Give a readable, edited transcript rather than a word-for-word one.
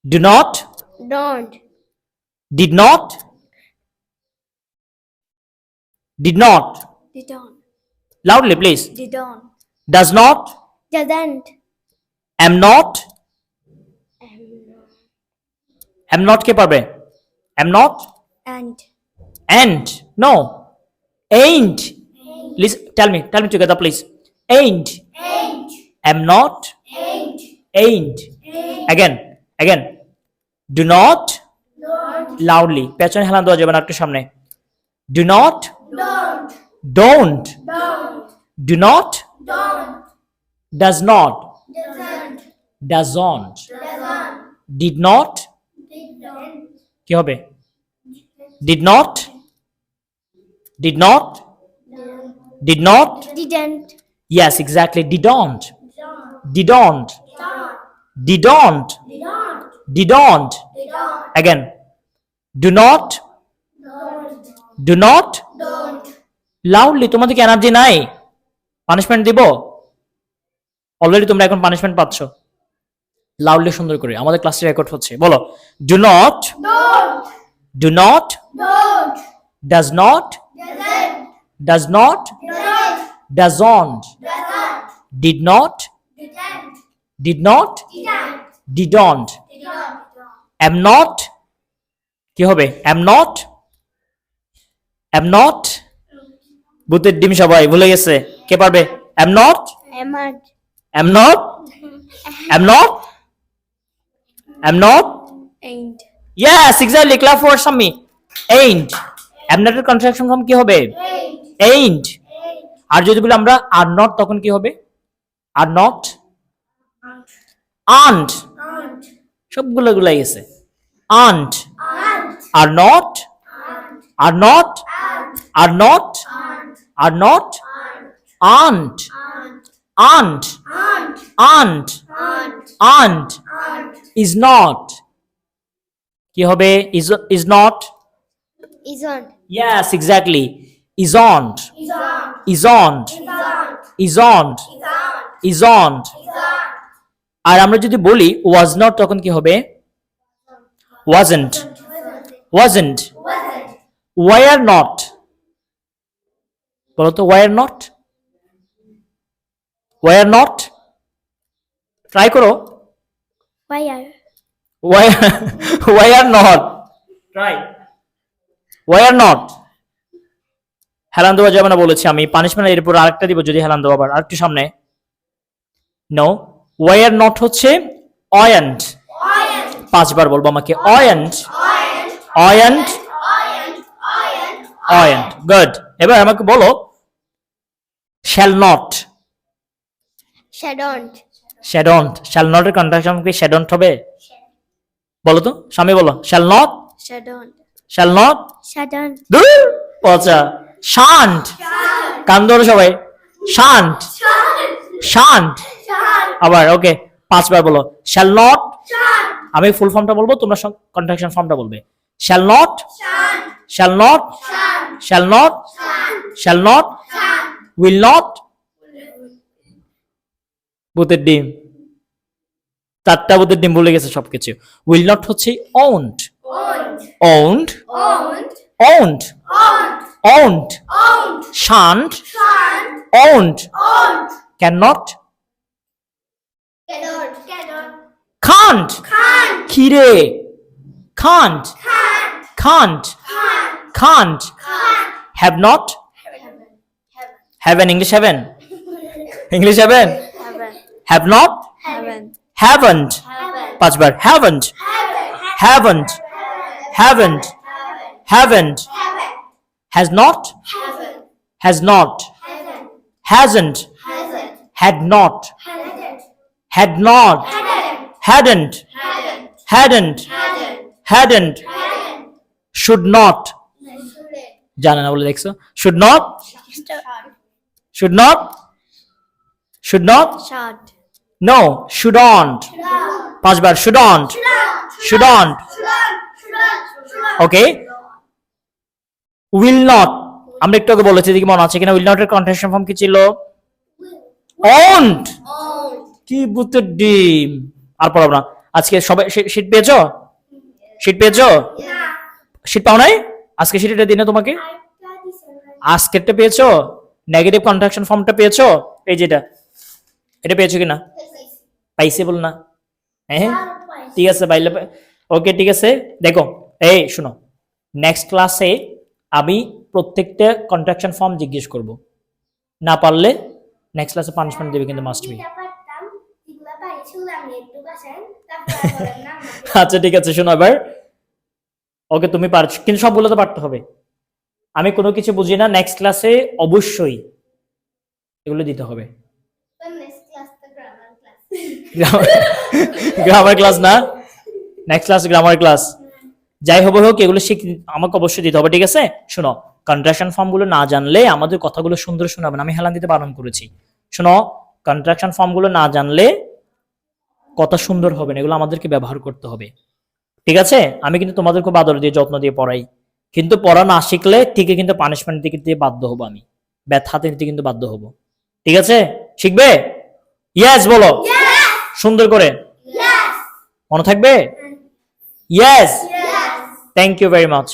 Do not. Don't. Did not. Did not. Didn't. Loudly, please. Didn't. Does not. Doesn't. Am not. Am not কে পারবে? Am not. And. And. No. Ain't. Listen, tell me together, please. Ain't. Am not. Ain't. Again. Do not. Loudly. পেছনে হেলান দেওয়া যাবে না, একটু সামনে. Do not. Don't. Do not. Does not. Doesn't. Did not. কি হবে? Did not. Did not. Did not. Didn't. Yes, exactly. Didn't. Didn't. Didn't. Didn't. Again. Do not. Do not. Loudly. তোমাদের কি এনার্জি নাই? পানিশমেন্ট দিব? Already তোমরা এখন punishment পাচ্ছ। Loudly সুন্দর করে আমাদের ক্লাসে রেকর্ড হচ্ছে। বলো। Do not. Do not. Does not. Does not. Doesn't. Did not. Did not. Didn't. Am not. কি হবে? Am not. Am not. ভূতের ডিম সবাই ভুলে গেছে, কে পারবে? Am not. Amad. Am not. Am not. Am not. Ain't. Yes, exactly. Clap for Sammy. Ain't. Am not এর contraction form কি হবে? Ain't. আর যদি বলি আমরা আর নট, তখন কি হবে? Are not. Aren't. সবগুলো গুলাই গেছে। Aren't. Are not. Are not. Are not. Are not. Aren't. Aren't. Aren't. Aren't. Is not. কি হবে? Is not. Isn't. Yes, exactly. Isn't. Isn't. Isn't. Isn't. আর আমরা যদি বলি was not, তখন কি হবে? Wasn't. Wasn't. Were not. বলো তো, were not. Were not. Try করো। Wire. Were not. Try. Were not. হেলান দেওয়া যাবে না বলেছি আমি। পানিশমেন্ট এর উপর আরেকটা দিব যদি হেলান দেওয়া, আবার আরেকটু সামনে। নো। Were not হচ্ছে oint. 5 বার বলবো আমাকে। Oint. Oint. Oint. Good. এবার আমাকে বলো shall not. Shadowed. Shadowed. Shall not এর কন্ট্রাকশন কি shadowed হবে? বলো তো, স্বামী বলো। Shall not. Shadowed. Shall not. Shadowed. দূর পচা। Shan't. কান ধরো সবাই। Shan't. Shan't. আবার ওকে 5 বার বলো। Shall not. আমি ফুল ফর্মটা বলবো, তোমরা কন্ট্রাকশন ফর্মটা বলবে। Shall not. Shall not. Shall not. Shall not. Will not. ভূতের ডিম। 4টা ভূতের ডিম ভুলে গেছে সবকিছু। Will not হচ্ছে owned. Owned. Owned. Owned. Shan't. Owned. Cannot. Can't. খিরে। Can't. Can't. Can't. Have not. Haven't. English haven't. English haven't. Have not. Haven't. 5 bar. Haven't. Haven't. Haven't. Haven't. Has not. Has not. Hasn't. Had not. Had not. Hadn't. Hadn't. Hadn't. Should not. জানে না বলে দেখছো। Should not. Should not. Should not. Shot. No. Shouldn't. 5 bar. Shouldn't. Shouldn't. Okay. Will not. আমরা একটু আগে বলেছি, দেখি মনে আছে কিনা। Will not এর কন্ট্রাকশন ফর্ম কি ছিল? Owned. কি ভূতের ডিম। আর পড়াবো না। আজকে সবাই শীট পেয়েছো? শীট পেয়েছো? শীট পাও নাই? আজকে শীট এটা দিনে তোমাকে আজকেরটা পেয়েছো? নেগেটিভ কন্ট্রাকশন ফর্মটা পেয়েছো? এই যেটা, এটা পেয়েছো কিনা? পাইছে বল না? হ্যাঁ ঠিক আছে বাইলে। ওকে ঠিক আছে, দেখো এই শোনো, নেক্সট ক্লাসে আমি প্রত্যেকটা কন্ট্রাকশন ফর্ম জিজ্ঞেস করব, না পারলে নেক্সট ক্লাসে পানিশমেন্ট দেবে কিন্তু মাস্ট বি। আচ্ছা ঠিক আছে, শোনো এবার। ওকে তুমি পারছো, কিন্তু সবগুলো তো পারতে হবে। আমি কোনো কিছু বুঝি না, নেক্সট ক্লাসে অবশ্যই এগুলো দিতে হবে। গ্রামার ক্লাস না, নেক্সট ক্লাস গ্রামার ক্লাস। যাই হবে হোক, এগুলো আমাকে অবশ্যই দিতে হবে, ঠিক আছে? শোনো, কন্ট্রাকশন ফর্ম গুলো না জানলে আমাদের কথাগুলো সুন্দর শোনাবে না, আমি হেলান দিতে বারণ করেছি। শোনো, কন্ট্রাকশন ফর্ম গুলো না জানলে কথা সুন্দর হবে না, এগুলো আমাদেরকে ব্যবহার করতে হবে, ঠিক আছে? আমি কিন্তু তোমাদের খুব আদর দিয়ে যত্ন দিয়ে পড়াই, কিন্তু পড়া না শিখলে ঠিকই কিন্তু পানিশমেন্ট দিকে দিয়ে বাধ্য হবো, আমি ব্যথাতে নিতে কিন্তু বাধ্য হবো, ঠিক আছে? শিখবে? ইয়েস বলো সুন্দর করে, মনে থাকবে? Yes, thank you very much.